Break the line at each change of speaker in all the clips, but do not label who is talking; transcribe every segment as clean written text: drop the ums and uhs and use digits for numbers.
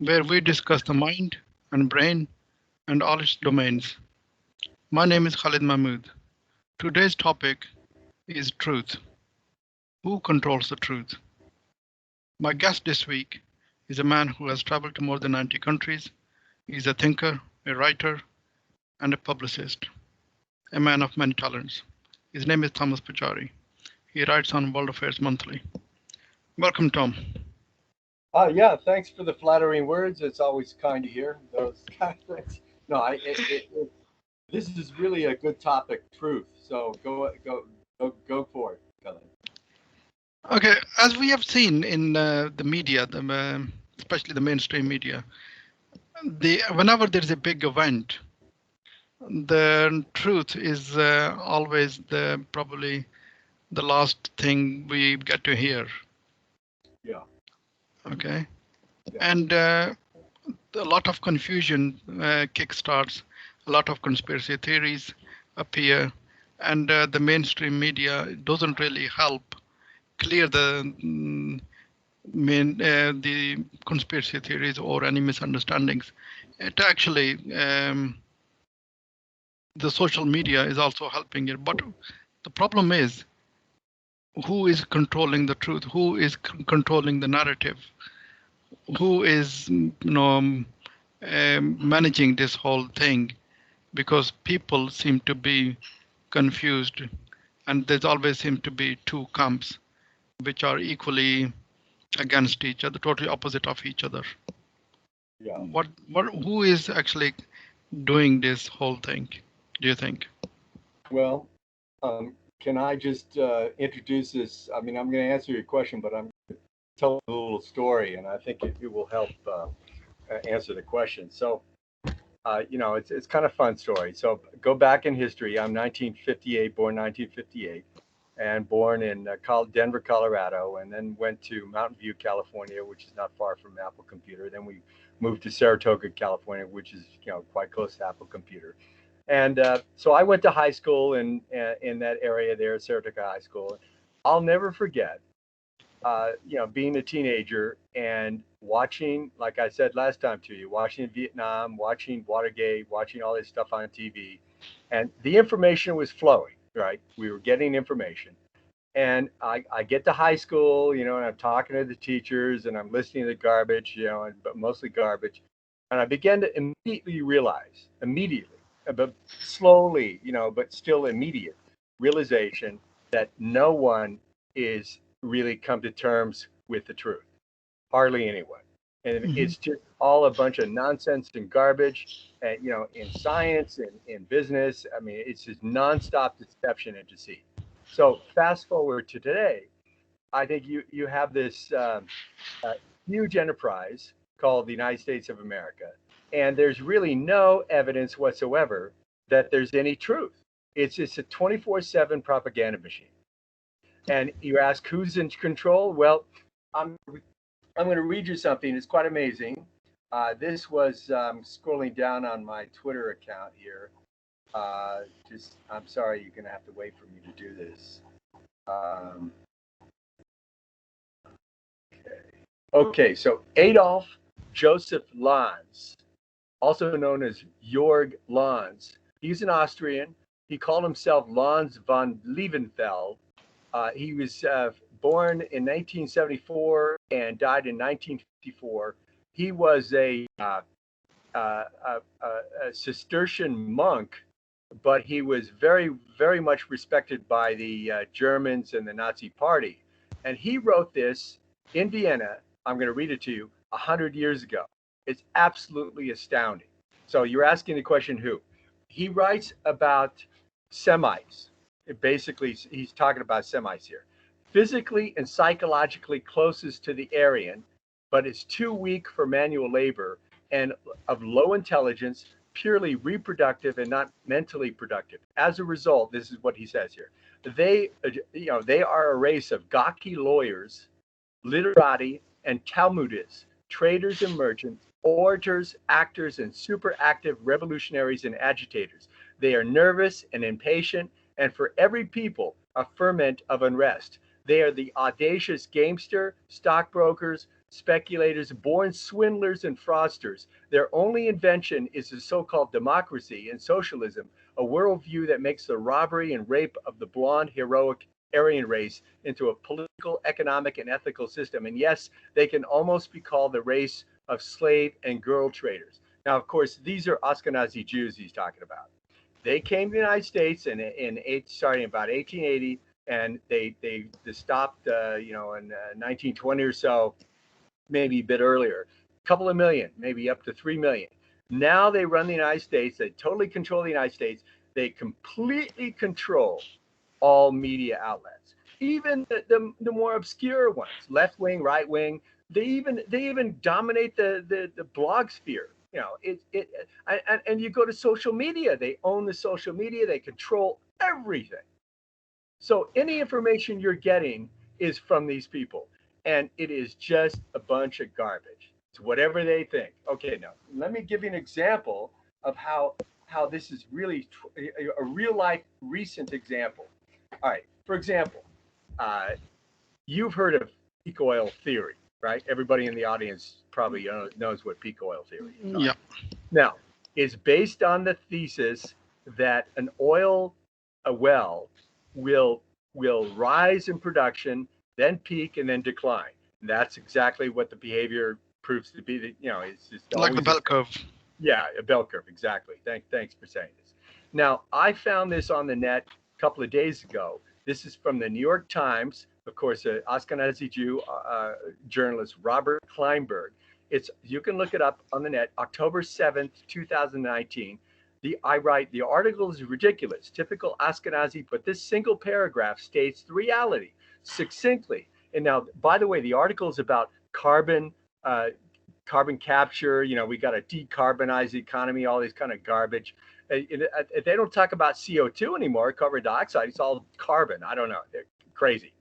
where we discuss the mind and brain and all its domains. My name is Khalid Mahmood. Today's topic is truth. Who controls the truth? My guest this week is a man who has traveled to more than 90 countries. He's a thinker, a writer, and a publicist, a man of many talents. His name is Thomas Pochari. He writes on World Affairs Monthly. Welcome, Tom.
Yeah, thanks for the flattering words. It's always kind to hear those kind of things. No, this is really a good topic, truth. So go for it, Colin.
Okay, as we have seen in the media, especially the mainstream media, whenever there is a big event, the truth is always the probably the last thing we get to hear.
Yeah,
Okay,
yeah.
and a lot of confusion kickstarts, a lot of conspiracy theories appear, and the mainstream media doesn't really help clear the conspiracy theories or any misunderstandings. It actually the social media is also helping it, but the problem is who is controlling the truth, who is controlling the narrative, who is managing this whole thing, because people seem to be confused, and there's always seem to be two camps which are equally against each other, totally opposite of each other.
Yeah.
Who is actually doing this whole thing, do you think?
Well, can I just introduce this? I mean, I'm going to answer your question, but I'm going to tell a little story, and I think it will help answer the question. So, it's kind of fun story. So go back in history. I'm 1958, born 1958, and born in Denver, Colorado, and then went to Mountain View, California, which is not far from Apple Computer. Then we moved to Saratoga, California, which is quite close to Apple Computer. And so I went to high school in that area there, Saratoga High School. I'll never forget being a teenager and watching, like I said last time to you, watching Vietnam, watching Watergate, watching all this stuff on TV, and the information was flowing. Right, we were getting information, and I get to high school, and I'm talking to the teachers, and I'm listening to the garbage, but mostly garbage, and I began to immediately, but slowly, but still immediate realization that no one is really come to terms with the truth. Hardly anyone. And
Mhm.
it's just all a bunch of nonsense and garbage, and, in science and in business. I mean, it's just nonstop deception and deceit. So fast forward to today, I think you have this uh, huge enterprise called the United States of America, and there's really no evidence whatsoever that there's any truth. It's a 24/7 propaganda machine. And you ask who's in control? Well, I'm I'm going to read you something. It's quite amazing. This was scrolling down on my Twitter account here. Just I'm sorry, you're going to have to wait for me to do this. Um, okay, so Adolf Joseph Lanz, also known as Jorg Lanz. He's an Austrian. He called himself Lanz von Liebenfeld. He was born in 1974 and died in 1954. He was a Cistercian monk, but he was very, very much respected by the Germans and the Nazi Party. And he wrote this in Vienna. I'm going to read it to you 100 years ago. It's absolutely astounding. So you're asking the question who? He writes about Semites. Basically, he's talking about Semites here. Physically and psychologically closest to the Aryan, but is too weak for manual labor and of low intelligence, purely reproductive and not mentally productive. As a result, this is what he says here. They are a race of gawky lawyers, literati, and Talmudists, traders and merchants, orators, actors, and superactive revolutionaries and agitators. They are nervous and impatient, and for every people, a ferment of unrest. They are the audacious gamester, stockbrokers, speculators, born swindlers and fraudsters. Their only invention is the so-called democracy and socialism, a worldview that makes the robbery and rape of the blonde, heroic Aryan race into a political, economic, and ethical system. And yes, they can almost be called the race of slave and girl traders. Now, of course, these are Ashkenazi Jews he's talking about. They came to the United States starting about 1880, and they stopped, in 1920 or so, maybe a bit earlier, a couple of million, maybe up to 3 million. Now they run the United States. They totally control the United States. They completely control all media outlets, even the more obscure ones, left wing, right wing. They even dominate the blog sphere. And you go to social media. They own the social media. They control everything. So any information you're getting is from these people, and it is just a bunch of garbage. It's whatever they think. Okay, now let me give you an example of how this is really a real life recent example. All right, for example, uh, you've heard of peak oil theory, right? Everybody in the audience probably knows what peak oil theory is. All right.
Yeah.
Now, it's based on the thesis that a well will rise in production, then peak, and then decline. And that's exactly what the behavior proves to be. It's just
Like the
always
bell curve.
yeah, a bell curve, exactly. Thanks for saying this. Now, I found this on the net a couple of days ago. This is from the New York Times, of course, Ashkenazi Jew journalist Robert Kleinberg. You can look it up on the net, October 7th, 2019. The article is ridiculous, typical Ashkenazi, but this single paragraph states the reality succinctly. And now, by the way, the article is about uh, carbon capture. We got to decarbonize the economy, all this kind of garbage. They don't talk about CO2 anymore, carbon dioxide. It's all carbon. I don't know. They're crazy,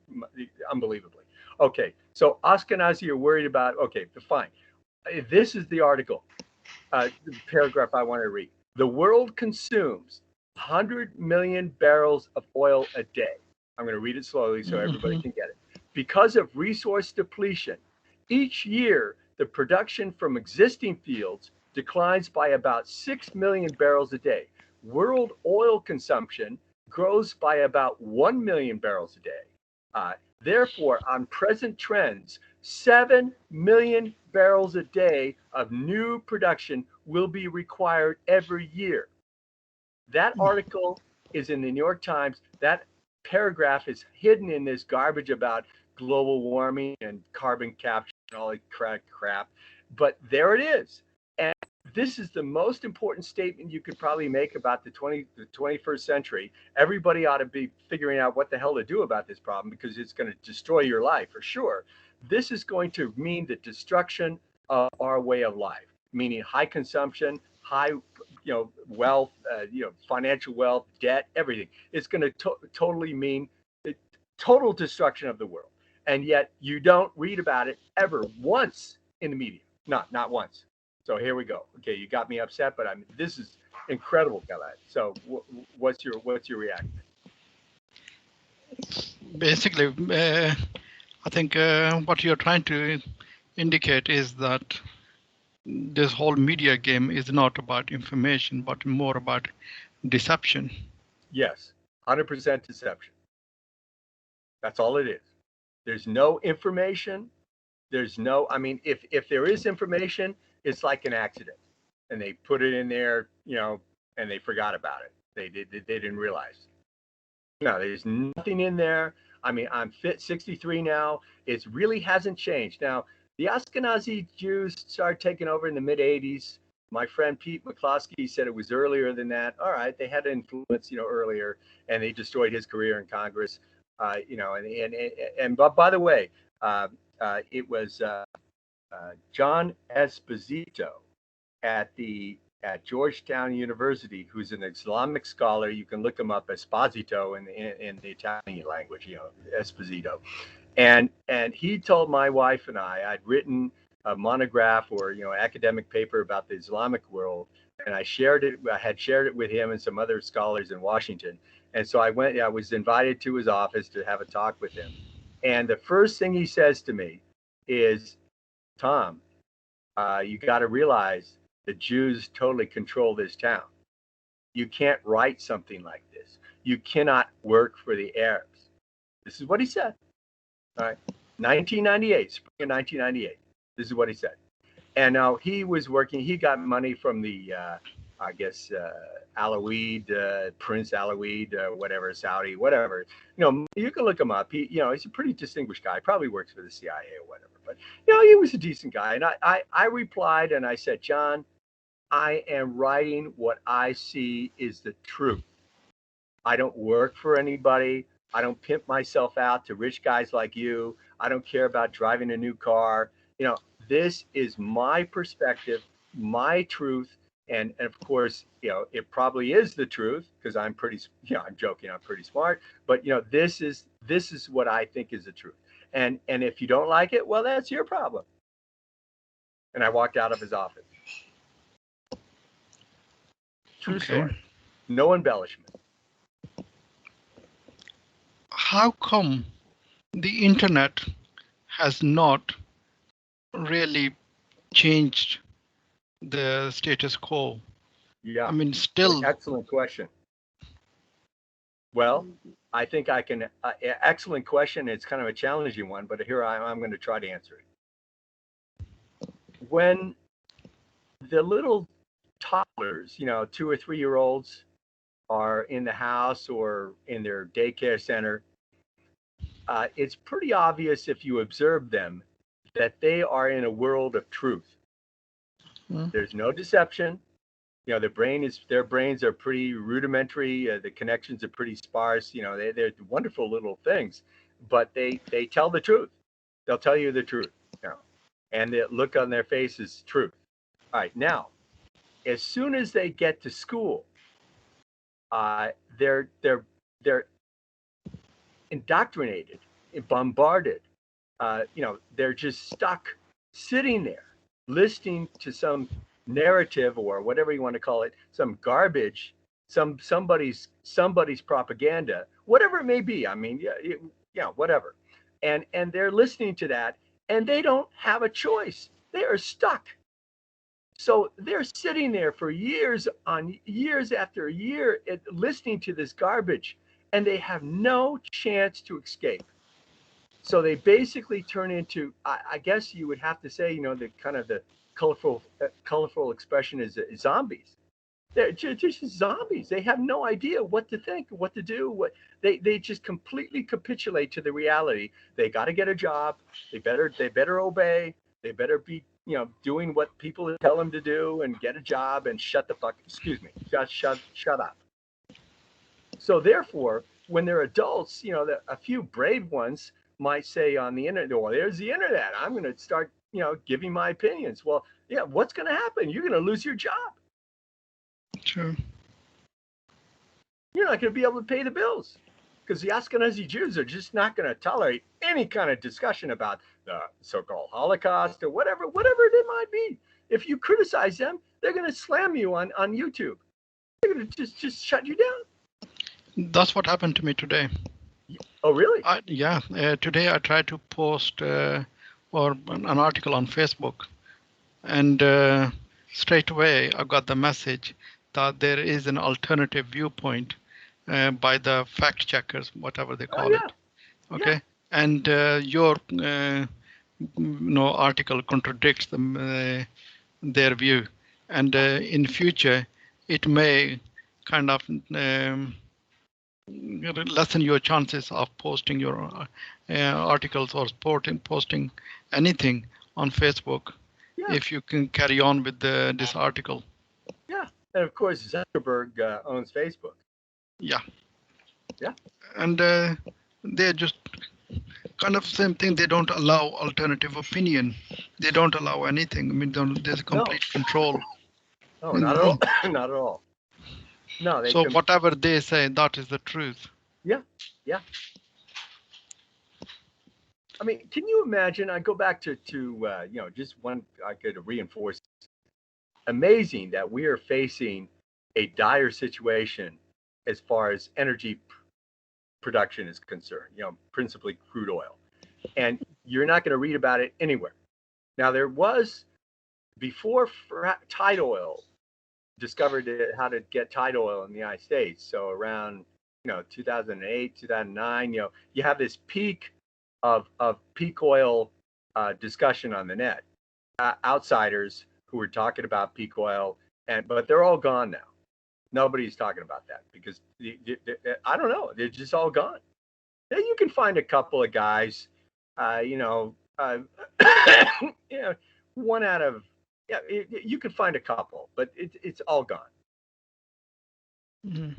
unbelievably. Okay, so Ashkenazi are worried about, okay, fine. This is the article, the paragraph I want to read. The world consumes 100 million barrels of oil a day. I'm going to read it slowly so everybody
Hmm.
can get it. Because of resource depletion, each year the production from existing fields declines by about 6 million barrels a day. World oil consumption grows by about 1 million barrels a day. Uh, Therefore, on present trends, 7 million barrels a day of new production will be required every year. That article is in the New York Times. That paragraph is hidden in this garbage about global warming and carbon capture and all that crap. But there it is. And this is the most important statement you could probably make about the 21st century. Everybody ought to be figuring out what the hell to do about this problem because it's going to destroy your life for sure. This is going to mean the destruction of our way of life, meaning high consumption, high wealth, financial wealth, debt, everything. It's going to totally mean total destruction of the world. And yet you don't read about it ever once in the media. Not once. So here we go. Okay, you got me upset, but this is incredible, Galad. So what's your reaction?
Basically, I think what you're trying to indicate is that this whole media game is not about information, but more about deception.
Yes, 100% deception. That's all it is. There's no information. There's no. I mean, if there is information, it's like an accident, and they put it in there, and they forgot about it. They didn't realize. No, there's nothing in there. I mean, I'm 63 now. It really hasn't changed. Now, the Ashkenazi Jews started taking over in the mid 80s. My friend Pete McCloskey said it was earlier than that. All right, they had influence, earlier, and they destroyed his career in Congress. And but by the way, it was John Esposito at Georgetown University, who's an Islamic scholar. You can look him up, Esposito, in the Italian language, Esposito. And he told my wife and I'd written a monograph or academic paper about the Islamic world, and I had shared it with him and some other scholars in Washington. And so I was invited to his office to have a talk with him. And the first thing he says to me is, Tom, you got to realize the Jews totally control this town. You can't write something like this. You cannot work for the Arabs. This is what he said. All right, 1998, spring of 1998. This is what he said. And now he was working. He got money from the, I guess, Alawid, Prince Alawid, whatever, Saudi, whatever. You can look him up. He's a pretty distinguished guy. Probably works for the CIA or whatever. But he was a decent guy. And I replied and I said, John, I am writing what I see is the truth. I don't work for anybody. I don't pimp myself out to rich guys like you. I don't care about driving a new car. This is my perspective, my truth. And of course, it probably is the truth because I'm pretty, I'm joking, I'm pretty smart. But, this is what I think is the truth. And if you don't like it, well, that's your problem. And I walked out of his office. True story. No embellishment.
How come the internet has not really changed the status quo?
Yeah.
I mean, still.
Excellent question. Well, I think I can. Excellent question. It's kind of a challenging one, but here I'm going to try to answer it. When the little toddlers, 2 or 3 year olds, are in the house or in their daycare center, it's pretty obvious if you observe them that they are in a world of truth. There's no deception. Their brains are pretty rudimentary. The connections are pretty sparse. They're wonderful little things, but they tell the truth. They'll tell you the truth. And the look on their face is truth. All right. Now, as soon as they get to school, they're indoctrinated, bombarded. They're just stuck sitting there listening to some narrative or whatever you want to call it, some garbage, somebody's propaganda, whatever it may be. I mean, whatever. And they're listening to that and they don't have a choice. They are stuck. So they're sitting there for years after year listening to this garbage, and they have no chance to escape. So they basically turn into, I guess you would have to say, the kind of the colorful expression is zombies. They're just zombies. They have no idea what to think, what to do. They just completely capitulate to the reality. They got to get a job. They better obey. They better be doing what people tell them to do and get a job and shut up. So therefore, when they're adults, a few brave ones might say on the internet, well, there's the internet. I'm going to start, giving my opinions. Well, yeah, what's going to happen? You're going to lose your job.
Sure.
You're not going to be able to pay the bills because the Ashkenazi Jews are just not going to tolerate any kind of discussion about the so-called Holocaust or whatever it might be. If you criticize them, they're going to slam you on YouTube. They're going to just shut you down.
That's what happened to me today.
Oh, really?
Today I tried to post or an article on Facebook, and straight away I got the message that there is an alternative viewpoint by the fact checkers, whatever they call it. Okay, yeah. And your article contradicts them, their view, and in future it may kind of lessen your chances of posting your articles or posting anything on Facebook if you can carry on with this article.
Yeah, and of course Zuckerberg owns Facebook.
Yeah.
Yeah.
And they're just kind of same thing. They don't allow alternative opinion. They don't allow anything. I mean, there's complete control.
No, not at all. Not at all. No.
So whatever they say, that is the truth.
Yeah. Yeah. I mean, can you imagine? I go back to just one. I could reinforce. Amazing that we are facing a dire situation as far as energy production is concerned. Principally crude oil, and you're not going to read about it anywhere. Now there was, before Tide Oil discovered how to get Tide Oil in the United States, so around 2008, 2009, you have this peak of peak oil discussion on the net, outsiders who were talking about peak oil, but they're all gone now. Nobody's talking about that because I don't know, they're just all gone. Now you can find a couple of guys, one out of, you can find a couple, but it's all gone.
Mm-hmm.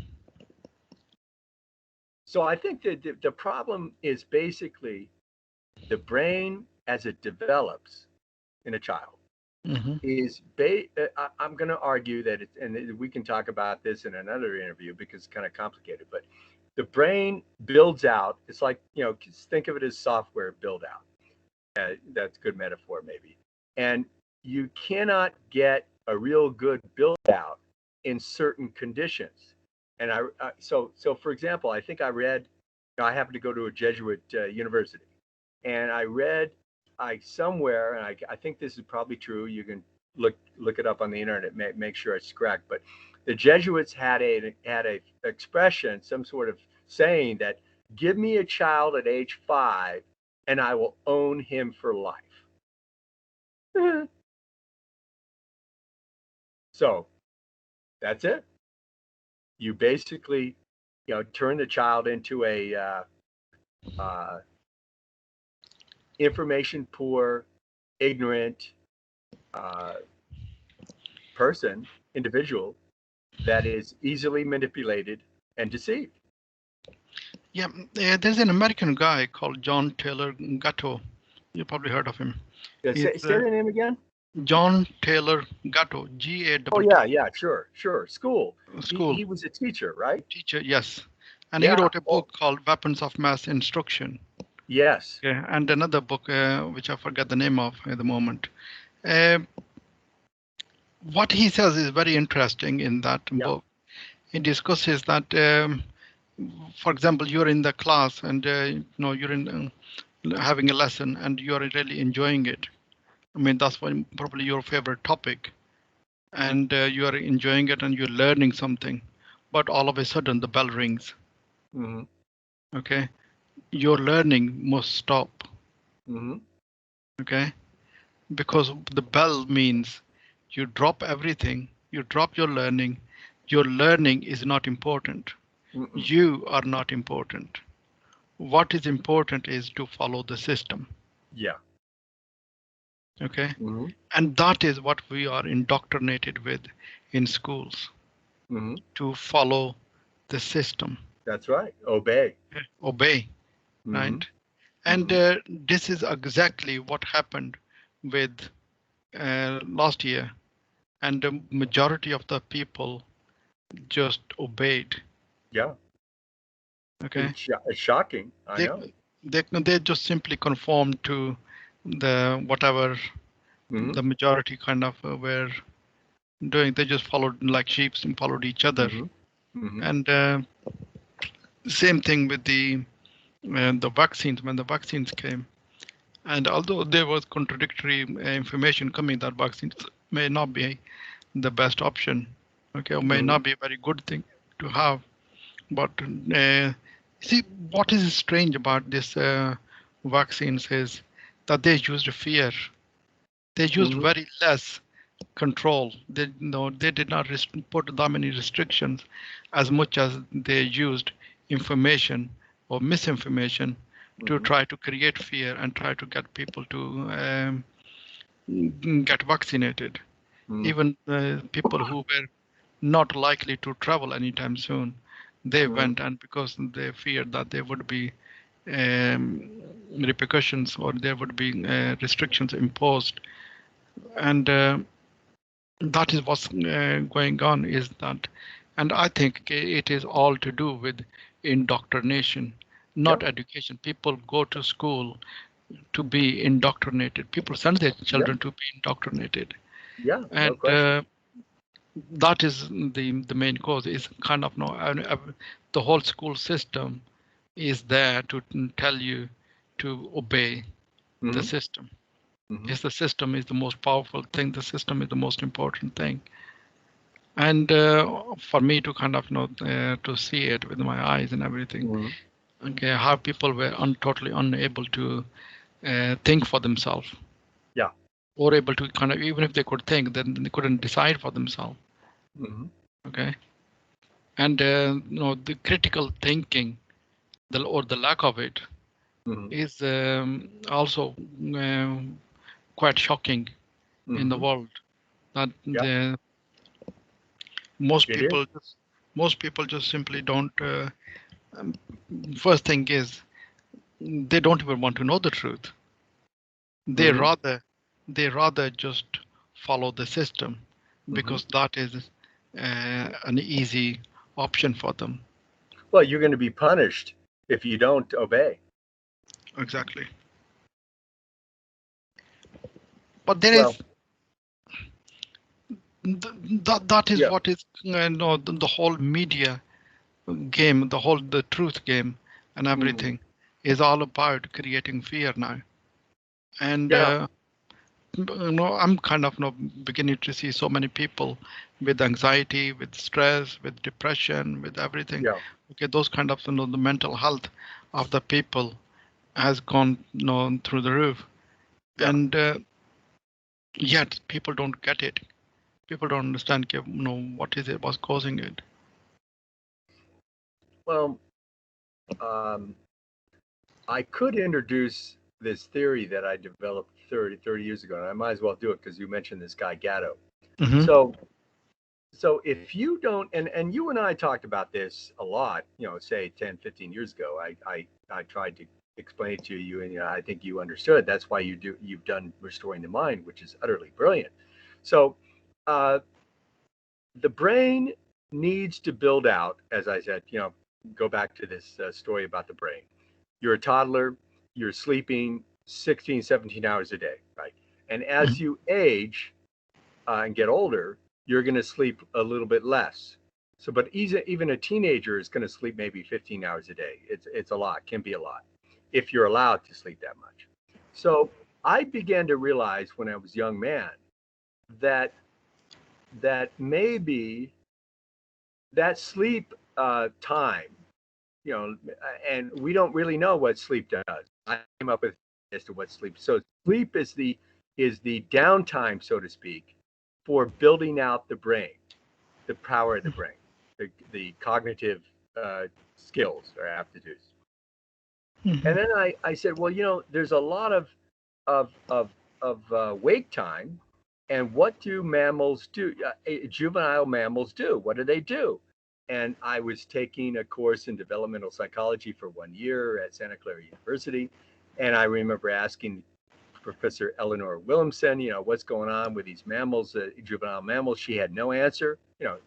So I think that the problem is basically the brain as it develops in a child
Mm-hmm.
is I'm going to argue that it's, and we can talk about this in another interview because it's kind of complicated, but the brain builds out. It's like, think of it as software build out. That's a good metaphor maybe. And you cannot get a real good build out in certain conditions. And so for example, I think I read, I happened to go to a Jesuit university, and I read somewhere, and I think this is probably true. You can look it up on the internet, make sure it's correct. But the Jesuits had a expression, some sort of saying that, give me a child at age 5 and I will own him for life. So that's it. You basically, turn the child into a information poor, ignorant individual that is easily manipulated and deceived.
Yeah, there's an American guy called John Taylor Gatto. You probably heard of him.
Say the name again.
John Taylor Gatto, G-A-T-T.
Oh yeah, sure. School.
School.
He was a teacher, right?
Teacher, yes. And he wrote a book called Weapons of Mass Instruction.
Yes.
Yeah, and another book, which I forget the name of at the moment. What he says is very interesting in that book. He discusses that, for example, you're in the class and you're in having a lesson and you're really enjoying it. I mean, that's probably your favorite topic, and you are enjoying it and you're learning something, but all of a sudden the bell rings.
Mm-hmm.
Okay, your learning must stop.
Mm-hmm.
Okay, because the bell means you drop everything, you drop your learning. Your learning is not important.
Mm-mm.
You are not important. What is important is to follow the system.
Yeah.
Okay.
Mm-hmm.
And that is what we are indoctrinated with in schools.
Mm-hmm.
To follow the system.
That's right. Obey.
Obey.
Mm-hmm.
Right. And this is exactly what happened with last year. And the majority of the people just obeyed.
Yeah.
Okay.
It's shocking. I know.
They just simply conformed to the whatever the majority kind of were doing. They just followed like sheep and followed each other.
Mm-hmm.
And same thing with the vaccines, when the vaccines came. And although there was contradictory information coming that vaccines may not be the best option, okay, or may not be a very good thing to have. But see, what is strange about this vaccines is that they used fear. They used very less control. They did not put that many restrictions as much as they used information or misinformation to try to create fear and try to get people to get vaccinated. Even people who were not likely to travel anytime soon, they went, and because they feared that there would be repercussions or there would be restrictions imposed. And that is what's going on is that, and I think it is all to do with indoctrination, not education. People go to school to be indoctrinated. People send their children to be indoctrinated.
Yeah,
and
no question.
That is the main cause. Is kind of the whole school system is there to tell you to obey the system.
Mm-hmm.
Is the system is the most powerful thing. The system is the most important thing. And for me to kind of to see it with my eyes and everything,
Mm-hmm.
okay, how people were totally unable to think for themselves,
Yeah.
or able to kind of, even if they could think, then they couldn't decide for themselves.
Mm-hmm.
Okay, and the critical thinking, or the lack of it,
Mm-hmm.
is also um, quite shocking in the
Mm-hmm.
world. That
Yeah,
the most
it is.
people just most people just simply don't. Um, First thing is, they don't even want to know the truth. They
Mm-hmm.
rather they rather just follow the system
Mm-hmm.
because that is an easy option for them.
Well, you're going to be punished if you don't obey.
Exactly. But there
Well,
is that is
yeah.
what is the whole media game, the whole the truth game, and
Mm-hmm.
everything is all about creating fear now. And
Yeah.
I'm kind of beginning to see so many people with anxiety, with stress, with depression, with everything.
Yeah.
Okay, those kind of the mental health of the people has gone through the roof,
Yeah.
and yet people don't get it. People don't understand what is it, what's causing it.
Well, um, I could introduce this theory that I developed 30 years ago, and I might as well do it because you mentioned this guy Gatto.
Hmm.
So, so if you don't, and you and I talked about this a lot, say 10, 15 years ago, I tried to explain it to you, and I think you understood. That's why you've done Restoring the Mind, which is utterly brilliant. So, uh, the brain needs to build out, as I said, go back to this story about the brain. You're a toddler, you're sleeping 16, 17 hours a day, right? And as
Hmm.
you age and get older, you're going to sleep a little bit less. So, but even a teenager is going to sleep maybe 15 hours a day. It's a lot, can be a lot, if you're allowed to sleep that much. So I began to realize when I was a young man that maybe that sleep time, and we don't really know what sleep does. I came up with as to what sleep. So sleep is the downtime, so to speak, for building out the brain, the power of the brain, the cognitive uh, skills or aptitudes.
Hmm.
And then I said, well, there's a lot of of wake time, and what do mammals do? Juvenile mammals do. What do they do? And I was taking a course in developmental psychology for 1 year at Santa Clara University, and I remember asking Professor Eleanor Williamson, what's going on with these mammals, juvenile mammals. She had no answer.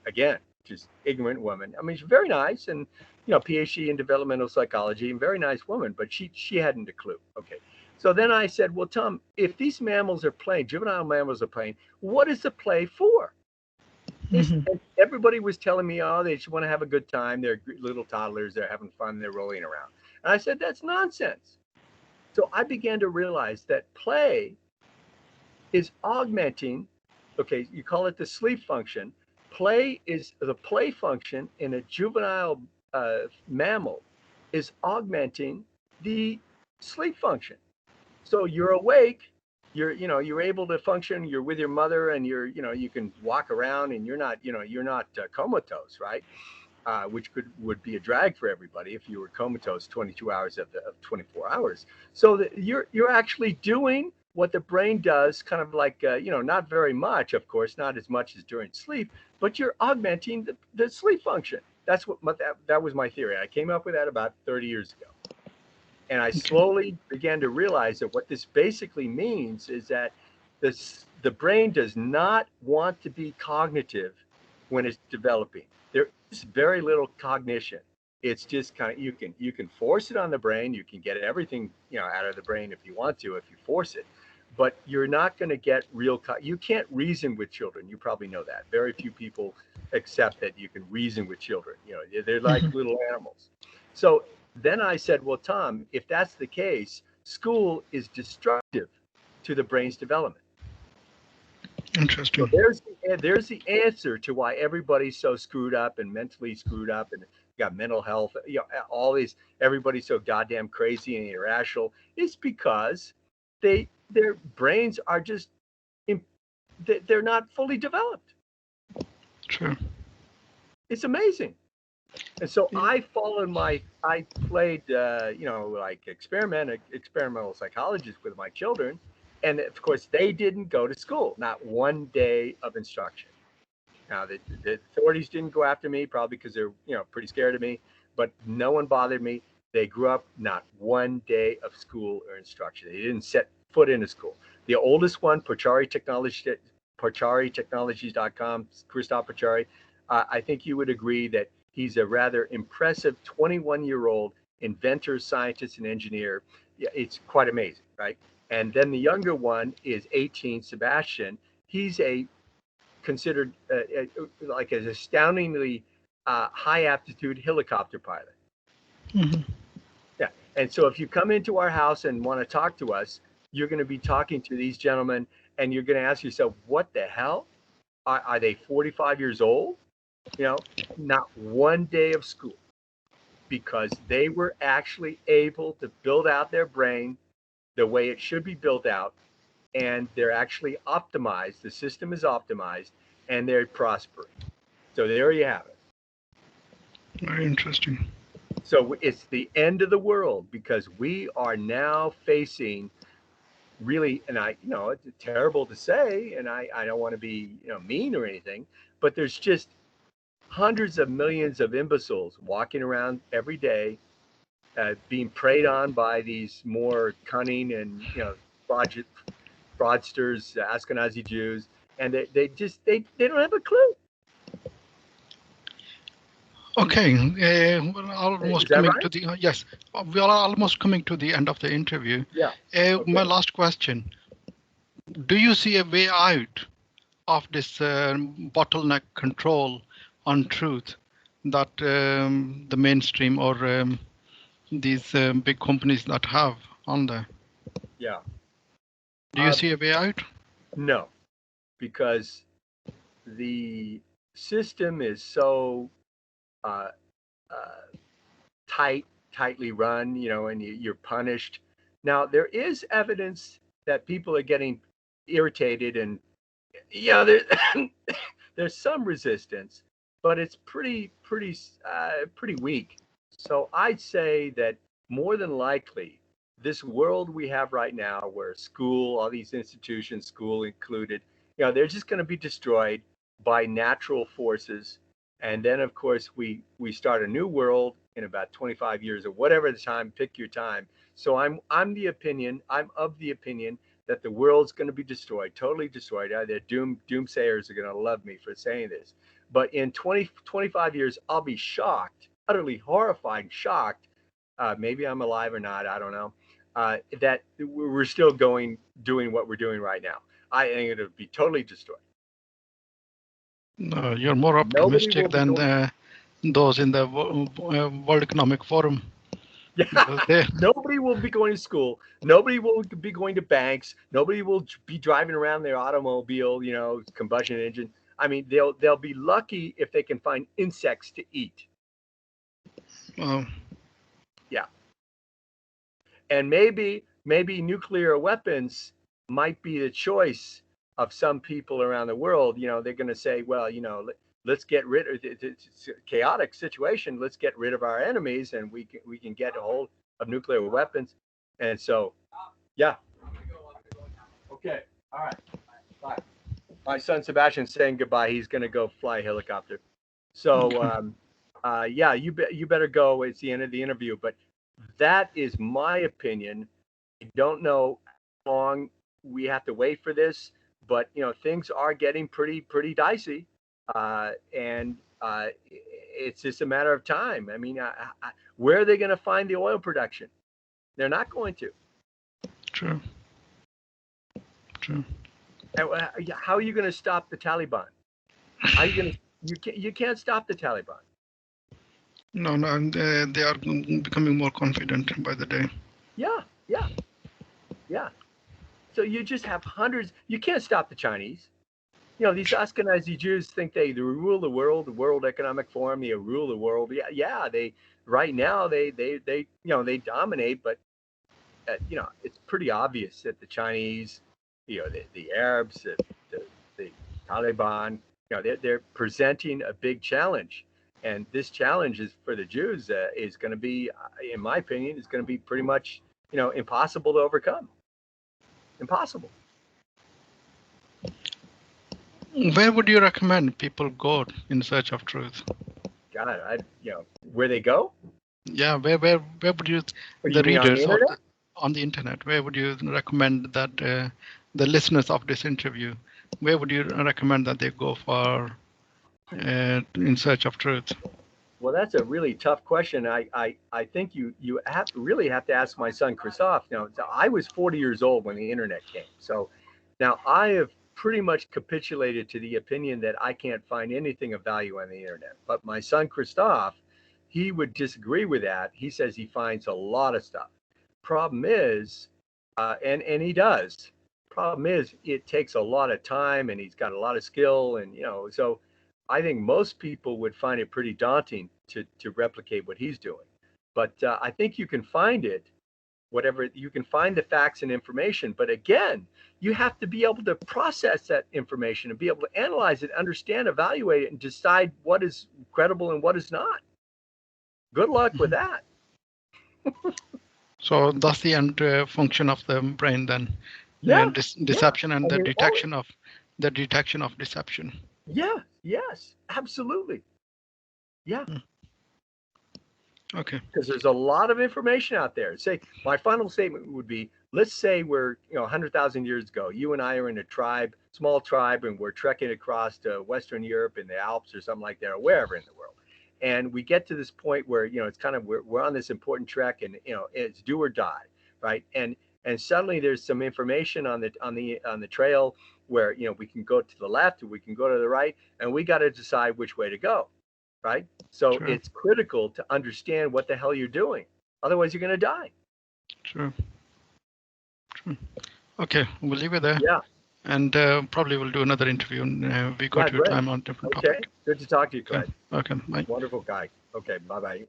Again, just ignorant woman. I mean, she's very nice and PhD in developmental psychology and very nice woman, but she hadn't a clue. Okay. So then I said, well, Tom, if these mammals are playing, juvenile mammals are playing, what is the play for?
Hmm.
And everybody was telling me, oh, they just want to have a good time. They're little toddlers. They're having fun. They're rolling around. And I said, that's nonsense. So I began to realize that play is augmenting, okay, you call it the sleep function. Play is the play function in a juvenile mammal is augmenting the sleep function. So you're awake, you're able to function, you're with your mother, and you can walk around, and you're not comatose, right? Which would be a drag for everybody if you were comatose 22 hours of 24 hours. So that you're actually doing what the brain does, kind of like not very much, of course, not as much as during sleep, but you're augmenting the sleep function. That's that was my theory. I came up with that about 30 years ago. And I
Okay.
slowly began to realize that what this basically means is that the brain does not want to be cognitive when it's developing. There is very little cognition. It's just kind of you can force it on the brain. You can get everything out of the brain if you want to, if you force it, but you're not going to get real. You can't reason with children. You probably know that. Very few people accept that you can reason with children. They're like
Hmm.
little animals. So then I said, well, Tom, if that's the case, school is destructive to the brain's development. So
Interesting.
there's the answer to why everybody's so screwed up and mentally screwed up and got mental health. All these everybody's so goddamn crazy and irrational. It's because their brains are just they're not fully developed.
True.
It's amazing. And so I played, like experimental psychologist with my children. And of course, they didn't go to school, not one day of instruction. Now, the authorities didn't go after me, probably because they're, pretty scared of me, but no one bothered me. They grew up not one day of school or instruction. They didn't set foot into school. The oldest one, Pochari Technologies.com, Christoph Pochari, I think you would agree that he's a rather impressive 21-year-old inventor, scientist, and engineer. Yeah, it's quite amazing, right? And then the younger one is 18, Sebastian. He's considered like an astoundingly high aptitude helicopter pilot.
Mm-hmm.
Yeah. And so if you come into our house and want to talk to us, you're going to be talking to these gentlemen and you're going to ask yourself, what the hell? Are they 45 years old? Not one day of school, because they were actually able to build out their brain the way it should be built out, and they're actually optimized. The system is optimized, and they're prospering. So there you have it.
Very interesting.
So it's the end of the world, because we are now facing really, and it's terrible to say, and I don't want to be mean or anything, but there's just hundreds of millions of imbeciles walking around every day, being preyed on by these more cunning and fraudsters, Ashkenazi Jews, and they don't have a clue.
Okay, we're almost
Is that
coming
right?
to the yes, we are almost coming to the end of the interview.
Yeah. Okay.
My last question: do you see a way out of this bottleneck control on truth that the mainstream or these big companies that have on there?
Yeah.
Do you see a way out?
No, because the system is so uh, uh, tightly run, and you're punished. Now, there is evidence that people are getting irritated, and there, there's some resistance, but it's pretty weak. So I'd say that more than likely, this world we have right now, where school, all these institutions, school included, they're just going to be destroyed by natural forces. And then, of course, we start a new world in about 25 years or whatever the time. Pick your time. So I'm of the opinion that the world's going to be destroyed, totally destroyed. The doomsayers are going to love me for saying this. But in 25 years, I'll be shocked, utterly horrified, shocked. Maybe I'm alive or not, I don't know. That we're still doing what we're doing right now. I think it'll be totally destroyed.
No, you're more optimistic than those in the World Economic Forum.
Yeah. Nobody will be going to school. Nobody will be going to banks. Nobody will be driving around their automobile, combustion engine. I mean, they'll be lucky if they can find insects to eat.
Wow.
Yeah. And maybe nuclear weapons might be the choice of some people around the world. They're going to say, well, let's get rid of it's a chaotic situation. Let's get rid of our enemies, and we can get a hold of nuclear weapons. And so, yeah. Okay. All right. Bye. My son Sebastian's saying goodbye. He's going to go fly a helicopter. So, yeah, you better go. It's the end of the interview. But that is my opinion. I don't know how long we have to wait for this, but things are getting pretty dicey. And it's just a matter of time. I mean, where are they going to find the oil production? They're not going to.
True.
And how are you going to stop the Taliban? How are you going to? You can't stop the Taliban.
No, they are becoming more confident by the day.
Yeah. So you just have hundreds. You can't stop the Chinese. These Ashkenazi Jews think they rule the World Economic Forum, they rule the world. Yeah, yeah. They right now they dominate, but it's pretty obvious that the Chinese, the Arabs, the Taliban, they're presenting a big challenge, and this challenge is for the Jews is going to be, in my opinion, is going to be pretty much impossible to overcome. Impossible.
Where would you recommend people go in search of truth?
God, where they go?
Yeah, where would you,
You
the
mean on the
readers
internet?
on the internet, where would you recommend that the listeners of this interview, where would you recommend that they go for in search of truth?
Well, that's a really tough question. I think you really have to ask my son Christoph. Now, I was 40 years old when the internet came, so now I have pretty much capitulated to the opinion that I can't find anything of value on the internet. But my son Christoph, he would disagree with that. He says he finds a lot of stuff. Problem is, and he does. Problem is, it takes a lot of time, and he's got a lot of skill, and so I think most people would find it pretty daunting to replicate what he's doing. But I think you can find it, whatever you can find the facts and information. But again, you have to be able to process that information and be able to analyze it, understand, evaluate it, and decide what is credible and what is not. Good luck with that.
So that's the end function of the brain then.
Yeah.
Deception and the detection
oh,
of deception.
Yeah. Yes. Absolutely. Yeah.
Okay.
Because there's a lot of information out there. Say, my final statement would be, let's say we're 100,000 years ago. You and I are in a tribe, small tribe, and we're trekking across to Western Europe in the Alps or something like that, or wherever in the world. And we get to this point where it's kind of we're on this important trek, and it's do or die, right? And suddenly there's some information on the trail where we can go to the left or we can go to the right, and we got to decide which way to go, right? So
Sure.
it's critical to understand what the hell you're doing. Otherwise, you're going to die.
True. Okay, we'll leave it there.
Yeah.
And probably we'll do another interview. And we got your
Great.
time on different
Okay.
topic.
Good to talk to you, Craig.
Okay, bye.
Wonderful guy. Okay. Bye-bye.